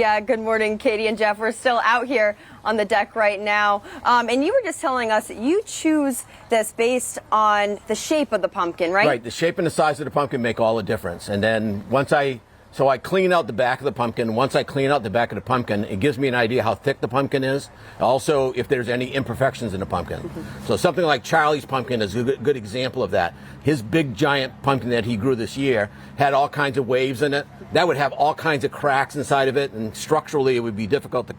Yeah, good morning, Katie and Jeff. We're still out here on the deck right now. And you were just telling us that you choose this based on the shape of the pumpkin, right? Right. The shape and the size of the pumpkin make all the difference. And then so I clean out the back of the pumpkin. Once I clean out the back of the pumpkin, it gives me an idea how thick the pumpkin is. Also, if there's any imperfections in the pumpkin. So something like Charlie's pumpkin is a good example of that. His big giant pumpkin that he grew this year had all kinds of waves in it. That would have all kinds of cracks inside of it, and structurally it would be difficult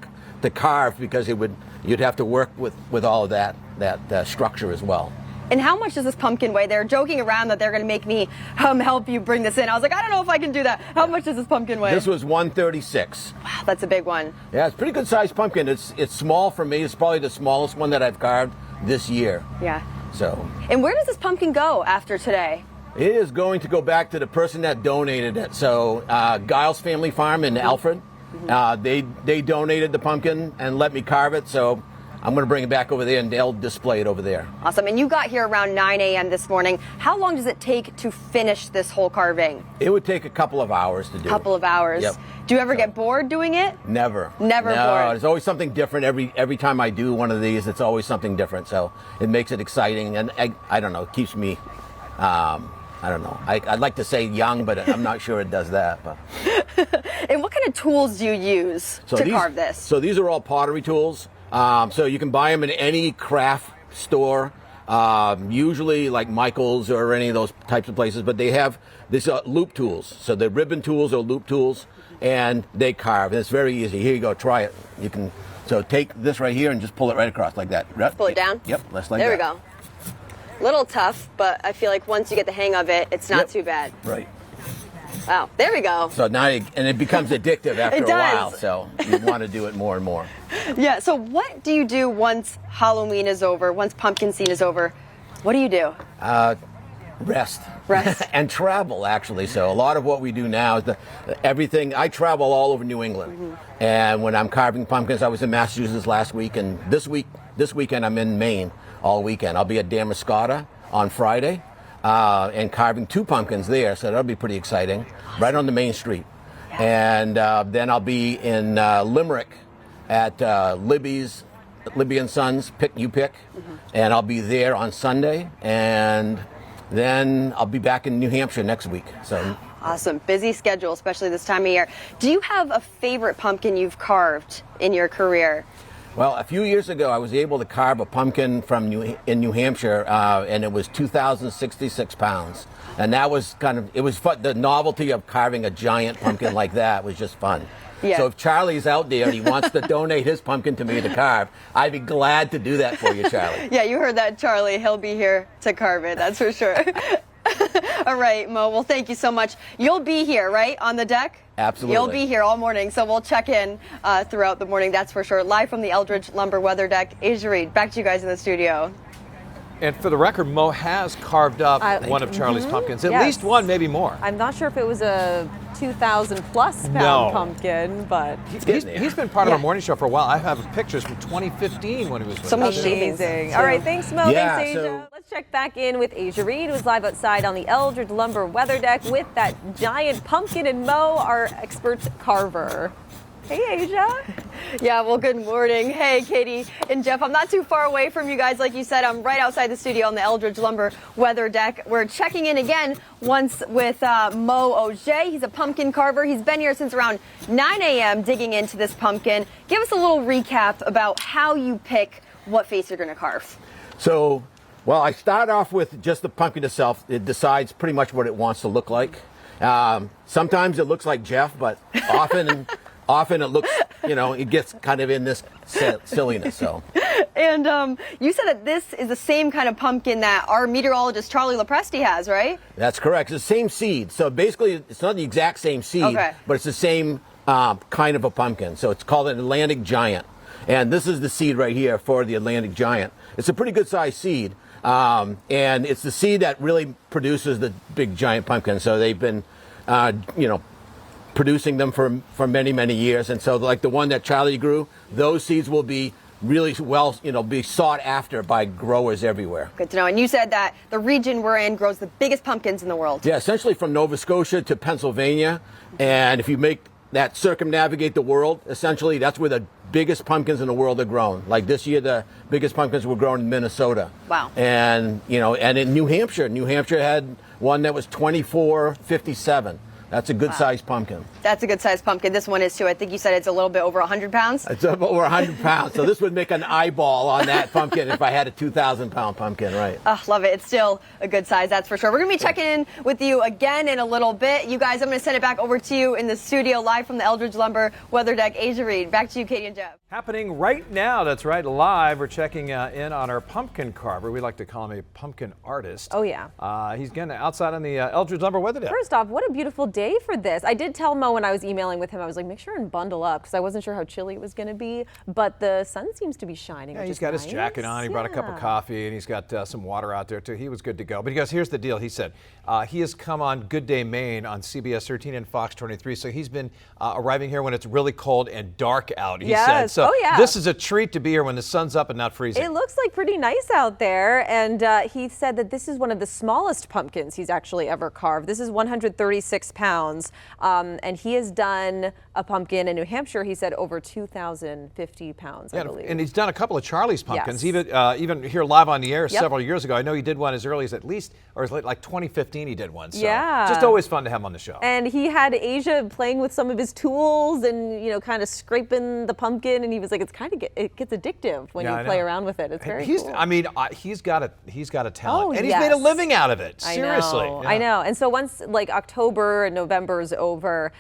to carve because you'd have to work with all of that structure as well. And how much does this pumpkin weigh? They're joking around that they're going to make me help you bring this in. I was like, I don't know if I can do that. How much does this pumpkin weigh? This was 136. Wow, that's a big one. Yeah, it's a pretty good sized pumpkin. It's small for me. It's probably the smallest one that I've carved this year. Yeah. So. And where does this pumpkin go after today? It is going to go back to the person that donated it. So Giles Family Farm in Alfred, they donated the pumpkin and let me carve it. So I'm going to bring it back over there and they'll display it over there. Awesome. And you got here around 9 a.m. this morning. How long does it take to finish this whole carving? It would take a couple of hours to do. A couple of hours. Yep. Do you ever get bored doing it? Never. Never bored. There's always something different. Every time I do one of these, it's always something different. So it makes it exciting. And I don't know, it keeps me, I don't know. I'd like to say young, but I'm not sure it does that. But. And what kind of tools do you use to carve this? So these are all pottery tools. So you can buy them in any craft store, usually like Michael's or any of those types of places, but they have these loop tools. So they're ribbon tools or loop tools, and they carve. And it's very easy. Here you go, try it. You can, so take this right here and just pull it right across like that. Pull it down? Yep, that's like there that. There we go. Little tough, but I feel like once you get the hang of it, it's not too bad. Right. Wow, there we go. So now, and it becomes addictive after a while, so you want to do it more and more. Yeah, so what do you do once Halloween is over, once pumpkin scene is over? What do you do? Rest. Rest. And travel, actually. So a lot of what we do now is everything. I travel all over New England. And when I'm carving pumpkins, I was in Massachusetts last week, and this weekend I'm in Maine all weekend. I'll be at Damariscotta on Friday. And carving 2 pumpkins there, so that'll be pretty exciting, right on the main street. And then I'll be in Limerick at Libby and Sons, Pick You Pick, and I'll be there on Sunday, and then I'll be back in New Hampshire next week. So awesome, busy schedule, especially this time of year. Do you have a favorite pumpkin you've carved in your career? Well, a few years ago, I was able to carve a pumpkin in New Hampshire, and it was 2,066 pounds. And that was it was fun. The novelty of carving a giant pumpkin like that was just fun. Yeah. So if Charlie's out there and he wants to donate his pumpkin to me to carve, I'd be glad to do that for you, Charlie. Yeah, you heard that, Charlie. He'll be here to carve it, that's for sure. All right, Mo, well, thank you so much. You'll be here, right, on the deck? Absolutely. You'll be here all morning, so we'll check in throughout the morning, that's for sure. Live from the Eldridge Lumber Weather Deck, Asia Reed, back to you guys in the studio. And for the record, Mo has carved up one of Charlie's pumpkins, at least one, maybe more. I'm not sure if it was a 2,000+ pound pumpkin, but he's been part of our morning show for a while. I have pictures from 2015 when he was with us. So many shavings. All right, thanks, Mo. Yeah, thanks, Asia. Let's check back in with Asia Reed, who's live outside on the Eldridge Lumber Weather Deck with that giant pumpkin, and Mo, our expert carver. Hey, Asia. Yeah, well, good morning. Hey, Katie and Jeff. I'm not too far away from you guys. Like you said, I'm right outside the studio on the Eldridge Lumber Weather Deck. We're checking in again once with Moe Auger. He's a pumpkin carver. He's been here since around 9 a.m. digging into this pumpkin. Give us a little recap about how you pick what face you're going to carve. So, well, I start off with just the pumpkin itself. It decides pretty much what it wants to look like. Sometimes it looks like Jeff, but often it looks, it gets kind of in this silliness. So. And you said that this is the same kind of pumpkin that our meteorologist Charlie Lopresti has, right? That's correct. It's the same seed. So basically, it's not the exact same seed, but it's the same kind of a pumpkin. So it's called an Atlantic Giant. And this is the seed right here for the Atlantic Giant. It's a pretty good sized seed. And it's the seed that really produces the big giant pumpkin. So they've been, producing them for many, many years. And so like the one that Charlie grew, those seeds will be really well, be sought after by growers everywhere. Good to know. And you said that the region we're in grows the biggest pumpkins in the world. Yeah, essentially from Nova Scotia to Pennsylvania. And if you make that circumnavigate the world. Essentially, that's where the biggest pumpkins in the world are grown. Like this year, the biggest pumpkins were grown in Minnesota. Wow. And and in New Hampshire had one that was 24.57. That's a good sized pumpkin. That's a good sized pumpkin. This one is too. I think you said it's a little bit over 100 pounds. It's over 100 pounds. So this would make an eyeball on that pumpkin if I had a 2,000-pound pumpkin, right? Love it. It's still a good size, that's for sure. We're going to be checking in with you again in a little bit. You guys, I'm going to send it back over to you in the studio live from the Eldridge Lumber Weather Deck. Asia Reed, back to you, Katie and Jeff. Happening right now, that's right, live. We're checking in on our pumpkin carver. We like to call him a pumpkin artist. Oh, yeah. He's getting outside on the Eldridge Lumber Weather Deck. First off, what a beautiful day for this. I did tell Mo when I was emailing with him, I was like, make sure and bundle up because I wasn't sure how chilly it was going to be, but the sun seems to be shining. Yeah, he's got his jacket on. He brought a cup of coffee, and he's got some water out there, too. He was good to go. But he goes, here's the deal. He said he has come on Good Day Maine on CBS 13 and Fox 23, so he's been arriving here when it's really cold and dark out, he said. So this is a treat to be here when the sun's up and not freezing. It looks like pretty nice out there, and he said that this is one of the smallest pumpkins he's actually ever carved. This is 136 pounds, and he has done a pumpkin in New Hampshire, he said, over 2,050 pounds, I believe. And he's done a couple of Charlie's pumpkins, even here live on the air several years ago. I know he did one as early as like 2015 he did one. So just always fun to have him on the show. And he had Asia playing with some of his tools and, kind of scraping the pumpkin, and he was like, it gets addictive when you play around with it. It's very cool. I mean, he's got a talent, and he's made a living out of it. Seriously. I know. And so once like October and November is over,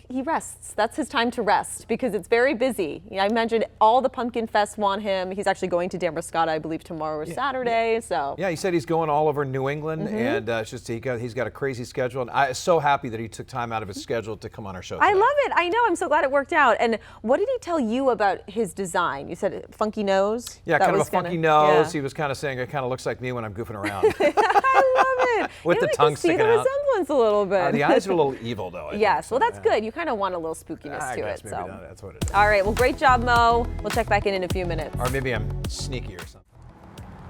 he rests. That's his time to rest because it's very busy. I mentioned all the Pumpkin Fest want him. He's actually going to Damariscotta, I believe, tomorrow or Saturday. So he said he's going all over New England, and it's just he's got a crazy schedule. And I'm so happy that he took time out of his schedule to come on our show today. I love it. I know. I'm so glad it worked out. And what did he tell you about his design? You said funky nose. Yeah, kind of a funky nose. Yeah. He was kind of saying it kind of looks like me when I'm goofing around. I love it. With the tongue sticking out. See the resemblance a little bit. The eyes are a little evil, though. Yes. Well, that's good. You kind of want a little spookiness to it. So that's what it is. All right. Well, great job, Mo. We'll check back in a few minutes. Or maybe I'm sneaky or something.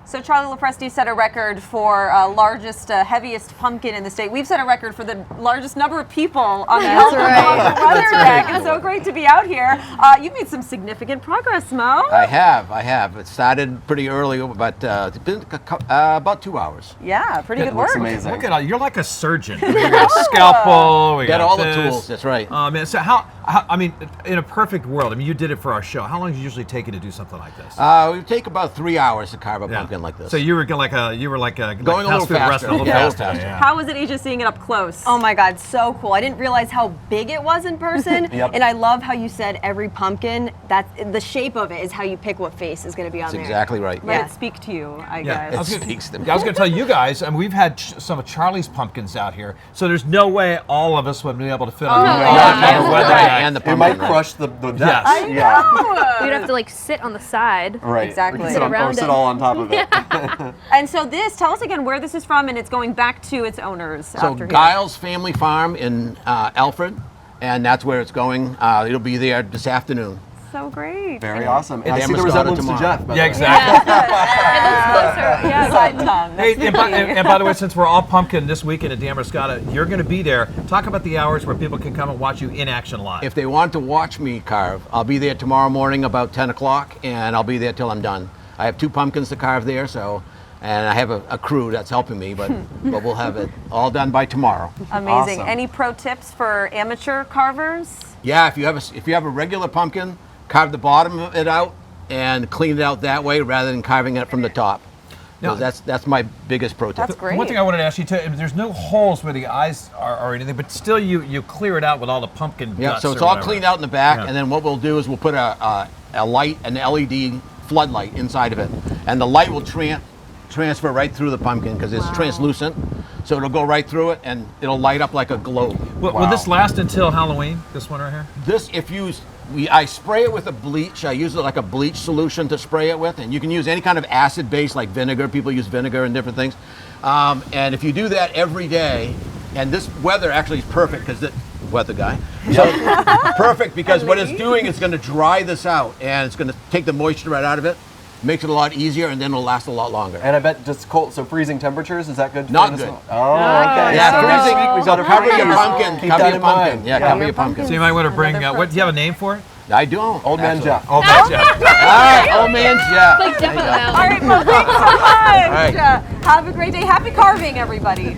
So Charlie Lopresti set a record for largest, heaviest pumpkin in the state. We've set a record for the largest number of people on the Eldridge Weather Deck. It's so great to be out here. You've made some significant progress, Mo. I have. It started pretty early, but it's been about 2 hours. Yeah, pretty good work. Looks amazing. Look at you. You're like a surgeon. We got a scalpel. We got all the tools. That's right. So I mean, in a perfect world, I mean, you did it for our show. How long does it usually take you to do something like this? It would take about 3 hours to carve a pumpkin like this. So you were going a little faster. How was it, Asia, seeing it up close? Oh my God, so cool. I didn't realize how big it was in person. And I love how you said every pumpkin, the shape of it is how you pick what face is going to be on there. That's exactly right. Let it speak to you, I guess. It speaks to me. I was going to tell you guys, we've had some of Charlie's pumpkins out here, so there's no way all of us would be able to fit on the and the pumpkin. It might crush the desk. Yes. I know. You'd have to sit on the side. Right. Exactly. Sit all on top of it. And so tell us again where this is from, and it's going back to its owners. So Giles Family Farm in Alfred, and that's where it's going. It'll be there this afternoon. So great. Very awesome. And I see the Damariscotta resemblance to tomorrow. Jeff. Yeah, exactly. It looks closer. Yeah, side tongue. Hey, and by the way, since we're all pumpkin this weekend at Damariscotta, you're going to be there. Talk about the hours where people can come and watch you in action live. If they want to watch me carve, I'll be there tomorrow morning about 10 o'clock, and I'll be there till I'm done. I have 2 pumpkins to carve there, and I have a crew that's helping me, but we'll have it all done by tomorrow. Amazing. Awesome. Any pro tips for amateur carvers? Yeah, if you have a regular pumpkin, carve the bottom of it out and clean it out that way rather than carving it from the top. Now, that's my biggest pro tip. That's great. One thing I wanted to ask you too, there's no holes where the eyes are or anything, but still you clear it out with all the pumpkin guts. Yeah, so it's all cleaned out in the back, and then what we'll do is we'll put a light, an LED floodlight inside of it, and the light will transfer right through the pumpkin because it's translucent, so it'll go right through it and it'll light up like a globe. Will this last until Halloween? This one right here? This, I spray it with a bleach. I use it like a bleach solution to spray it with, and you can use any kind of acid base like vinegar. People use vinegar and different things. And if you do that every day, and this weather actually is perfect because weather guy. So perfect because what it's doing is going to dry this out and it's going to take the moisture right out of it. makes it a lot easier, and then it'll last a lot longer. And I bet just cold, so freezing temperatures, is that good? Not for this good. one? Oh, okay. Yeah, So next freezing. week we've got to Cover your freeze. pumpkin. Keep Cover that your in pumpkin. mind. Yeah, cover your pumpkin. So you might want to bring. Another What do you have a name for it? I don't. Old man actually. Jeff. Oh, man, Jeff. All right, old man Jeff. Like definitely. All right, well, thanks so much. right. Have a great day. Happy carving, everybody.